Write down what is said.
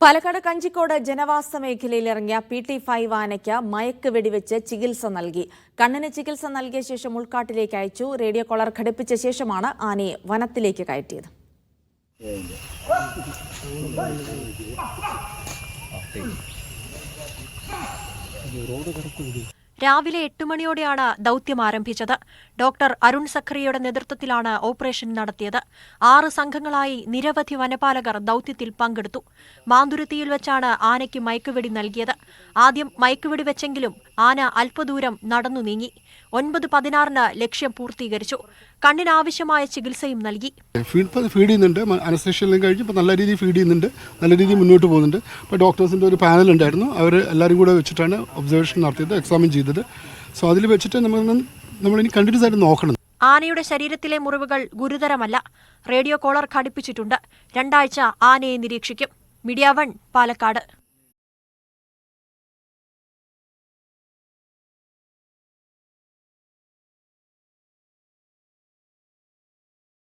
പാലക്കാട് കഞ്ചിക്കോട് ജനവാസ മേഖലയിൽ ഇറങ്ങിയ PT5 ആനയ്ക്ക് മയക്ക് വെടിവെച്ച് ചികിത്സ നൽകി. കണ്ണിന് ചികിത്സ നൽകിയ ശേഷം ഉൾക്കാട്ടിലേക്ക് അയച്ചു. റേഡിയോ കോളർ ഘടിപ്പിച്ച ശേഷമാണ് ആനയെ വനത്തിലേക്ക് കയറ്റിയത്. രാവിലെ 8 മണിയോടെയാണ് ദൌത്യം ആരംഭിച്ചത്. ഡോക്ടർ അരുൺ സഖറിയയുടെ നേതൃത്വത്തിലാണ് ഓപ്പറേഷൻ നടത്തിയത്. 6 സംഘങ്ങളായി നിരവധി വനപാലകർ ദൌത്യത്തിൽ പങ്കെടുത്തു. മാന്തുരുത്തിയിൽ വെച്ചാണ് ആനയ്ക്ക് മയക്കുവെടി നൽകിയത്. ആദ്യം മയക്കുവെടി വെച്ചെങ്കിലും ആന അല്പദൂരം നടന്നു നീങ്ങി. 9:16 ലക്ഷ്യം പൂർത്തീകരിച്ചു. കണ്ണിനാവശ്യമായ ചികിത്സയും നൽകി. ഫീഡ് ചെയ്യുന്നുണ്ട്, അനസ്തേഷ്യയെല്ലാം കഴിഞ്ഞ് ഇപ്പോൾ നല്ല രീതിയിൽ ഫീഡ് ചെയ്യുന്നുണ്ട്, നല്ല രീതിയിൽ മുന്നോട്ട് പോകുന്നുണ്ട്. ഇപ്പോൾ ഡോക്ടേഴ്സിൻ്റെ ഒരു പാനൽ ഉണ്ടായിരുന്നു, അവർ എല്ലാവരും കൂടെ വെച്ചിട്ടാണ് ഒബ്സർവേഷൻ നടത്തിയത്, എക്സാമിൻ ചെയ്തത്. സോ അതിൽ വെച്ചിട്ട് നമ്മളിനി കണ്ടിന്യൂസ് ആയിട്ട് നോക്കണം. ആനയുടെ ശരീരത്തിലെ മുറിവുകൾ ഗുരുതരമല്ല. റേഡിയോ കോളർ ഘടിപ്പിച്ചിട്ടുണ്ട്. 2 ആഴ്ച ആനയെ നിരീക്ഷിക്കും. മീഡിയ 1 പാലക്കാട്.